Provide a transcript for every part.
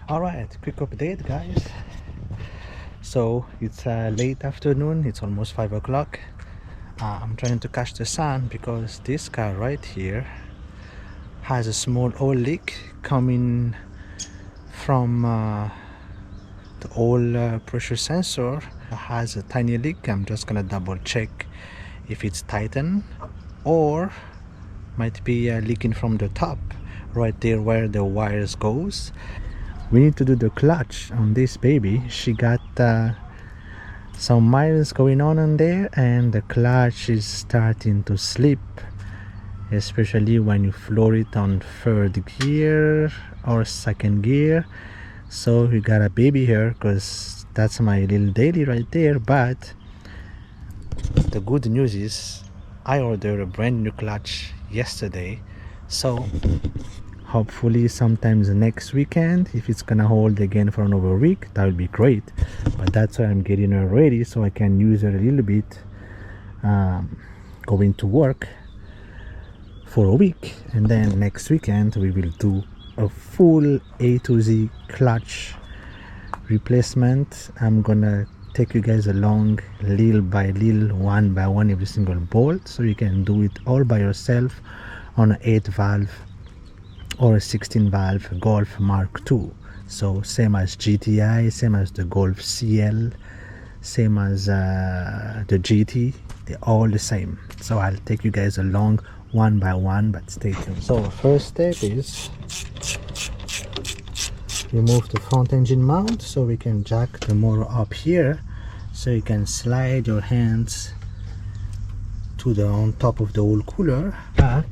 All right, quick update, guys. So it's late afternoon, it's almost 5 o'clock. I'm trying to catch the sun because this car right here has a small oil leak coming from the oil pressure sensor. It has a tiny leak. I'm just gonna double check if it's tightened or might be leaking from the top right there where the wires goes. We need to do the clutch on this baby. She got some miles going on in there, and the clutch is starting to slip, especially when you floor it on third gear or second gear. So we got a baby here because that's my little daily right there. But the good news is I ordered a brand new clutch yesterday, so hopefully sometimes next weekend, if it's gonna hold again for another week, that would be great. But that's why I'm getting her ready so I can use her a little bit going to work for a week, and then next weekend we will do a full A to Z clutch replacement. I'm gonna take you guys along little by little, one by one, every single bolt, so you can do it all by yourself on an 8 valve or a 16 valve Golf Mark II. So same as GTI, same as the Golf CL, same as the GT, they're all the same. So I'll take you guys along one by one, but stay tuned. So first step is remove the front engine mount so we can jack the motor up here, so you can slide your hands to the on top of the oil cooler. But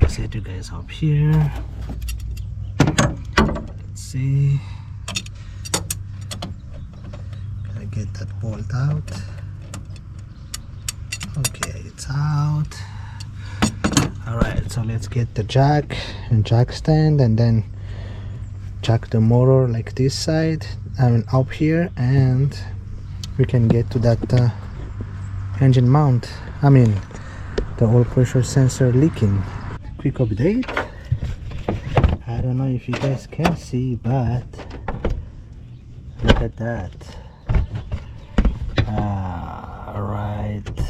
set you guys up here. Let's see, can I get that bolt out? Okay, it's out. All right, so let's get the jack and jack stand, and then jack the motor like this side and up here, and we can get to that engine mount. I mean the oil pressure sensor leaking. Quick update. I don't know if you guys can see, but look at that. Right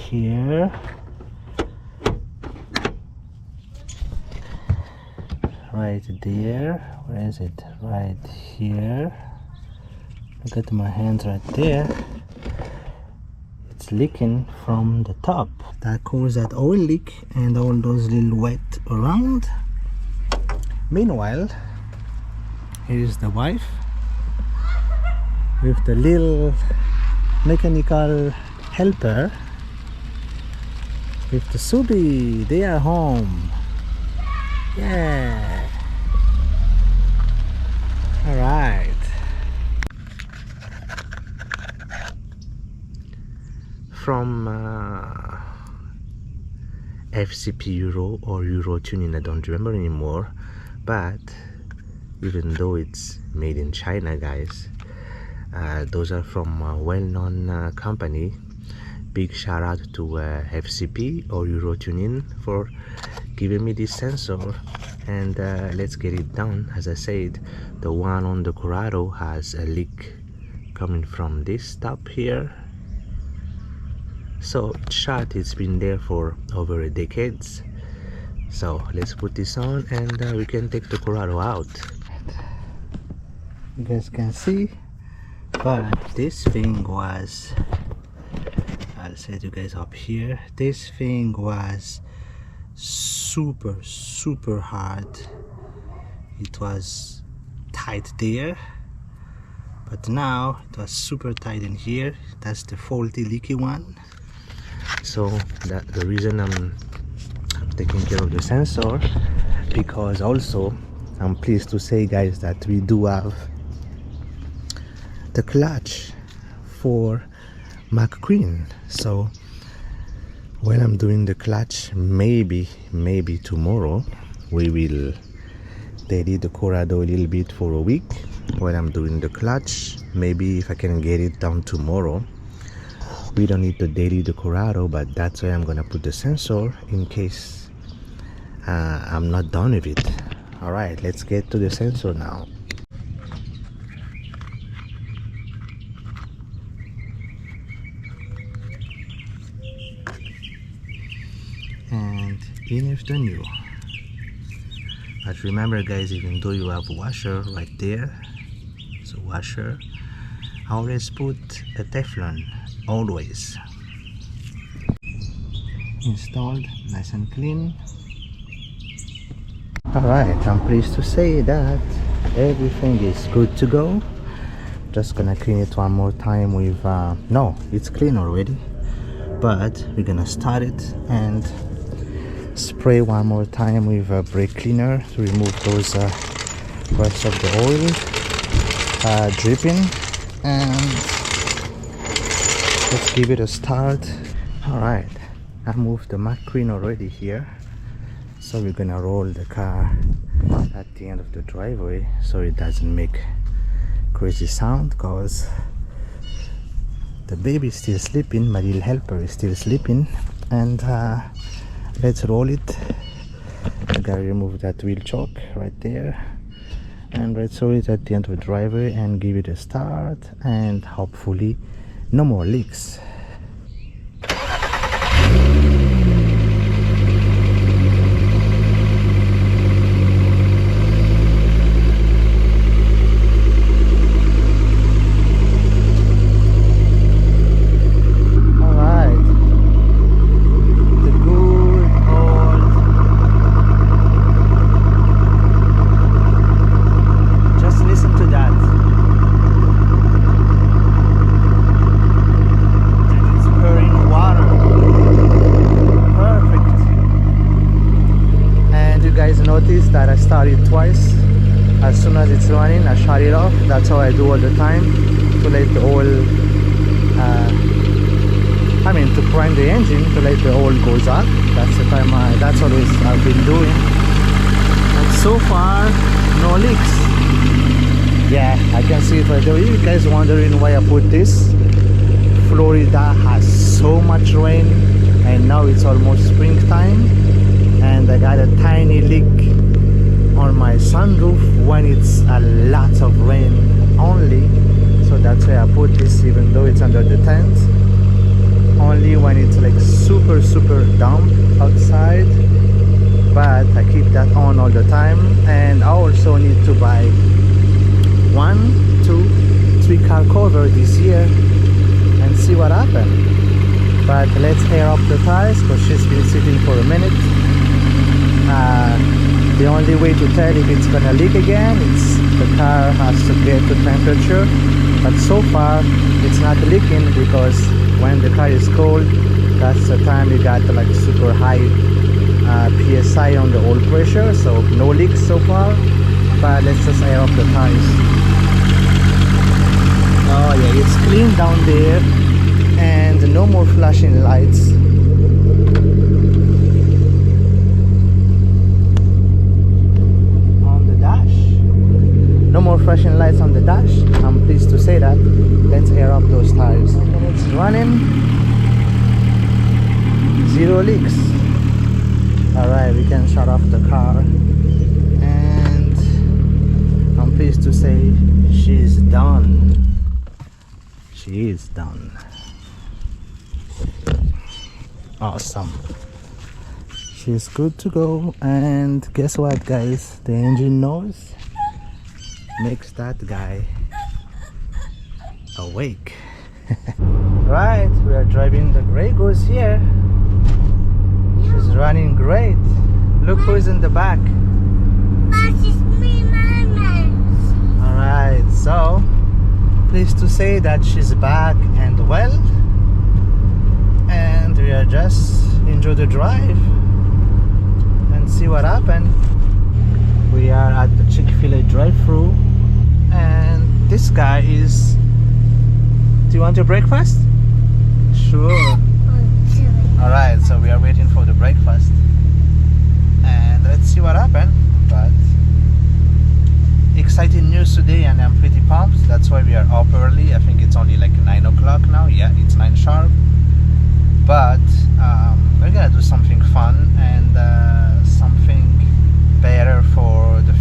here, right there, where is it? Right here. Look at my hands right there. It's leaking from the top. That caused that oil leak and all those little wet around. Meanwhile, here's the wife with the little mechanical helper with the Subi. They are home. Yeah. All right. From FCP Euro or Euro tuning, I don't remember anymore, but even though it's made in China, guys, those are from a well-known company. Big shout out to FCP or Euro tuning for giving me this sensor, and let's get it done. As I said, the one on the Corrado has a leak coming from this top here. So shot, it's been there for over a decade. So let's put this on, and we can take the Corrado out. You guys can see, but this thing was, I'll set you guys up here, this thing was super hard. It was tight there, but now it was super tight in here. That's the faulty leaky one. So that's the reason I'm taking care of the sensor, because also I'm pleased to say, guys, that we do have the clutch for McQueen. So when I'm doing the clutch, maybe tomorrow we will daily the Corrado a little bit for a week when I'm doing the clutch. Maybe if I can get it down tomorrow, we don't need to daily the Corrado, but that's why I'm gonna put the sensor in case I'm not done with it. All right, let's get to the sensor now. And in with the new. But remember guys, even though you have a washer right there, so washer, always put a Teflon, always. Installed, nice and clean. Alright, I'm pleased to say that everything is good to go. Just gonna clean it one more time with, no, it's clean already, but we're gonna start it and spray one more time with a brake cleaner to remove those rest of the oil dripping, and let's give it a start. Alright, I moved the McQueen already here, so we're gonna roll the car at the end of the driveway so it doesn't make crazy sound, because the baby is still sleeping, my little helper is still sleeping. And let's roll it. I gotta remove that wheel choke right there, and let's roll it at the end of the driveway and give it a start, and hopefully no more leaks. That I started twice. As soon as it's running, I shut it off. That's how I do all the time, to let the oil to prime the engine, to let the oil goes up. That's the time that's always I've been doing. And so far no leaks. Yeah, I can see it right there. You guys wondering why I put this? Florida has so much rain, and now it's almost springtime, and I got a tiny leak on my sunroof when it's a lot of rain only. So that's why I put this, even though it's under the tent, only when it's like super damp outside. But I keep that on all the time. And I also need to buy 1, 2, 3 car cover this year and see what happens. But let's air up the tires, because she's been sitting for a minute. The only way to tell if it's gonna leak again is the car has to get to temperature, but so far it's not leaking, because when the car is cold, that's the time you got like super high PSI on the oil pressure. So no leaks so far, but let's just air up the tires. Oh yeah, it's clean down there, and no more flashing lights. No more flashing lights on the dash. I'm pleased to say that. Let's air up those tires. It's running. 0 leaks. Alright, we can shut off the car. And I'm pleased to say she's done. She is done. Awesome. She's good to go. And guess what, guys? The engine noise makes that guy awake. Right, we are driving the Grey Goose here. She's running great. Look who's in the back. Alright, so pleased to say that she's back and well, and we are just enjoy the drive and see what happened. We are at the Chick-fil-A drive-thru, and this guy is... Do you want your breakfast? Sure. Alright, so we are waiting for the breakfast, and let's see what happened. But exciting news today, and I'm pretty pumped. That's why we are up early. I think it's only like 9 o'clock now. Yeah, it's 9 sharp. But we're gonna do something fun and something better for the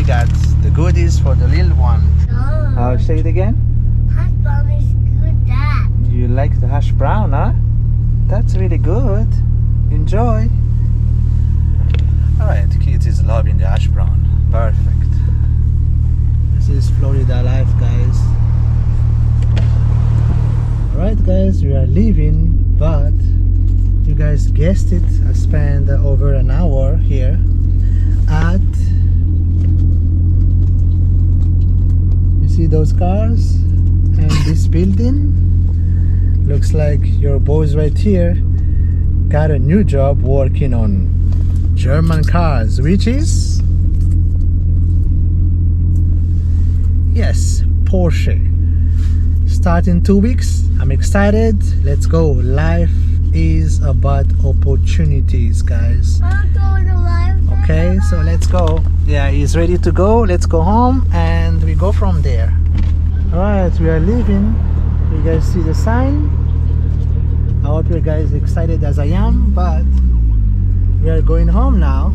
we got the goodies for the little one. I'll say it again. Hash brown is good, Dad. You like the hash brown, huh? That's really good. Enjoy. Alright, kids is loving the hash brown. Perfect. This is Florida life, guys. Alright guys, we are leaving, but you guys guessed it, I spent over an hour here at, you see those cars and this building? Looks like your boys right here got a new job working on German cars, which is, yes, Porsche. Start in 2 weeks. I'm excited. Let's go. Life is about opportunities, guys. I'm going to live. Okay, so let's go. Yeah, he's ready to go. Let's go home and we go from there. Alright, we are leaving. You guys see the sign? I hope you guys excited as I am, but we are going home now.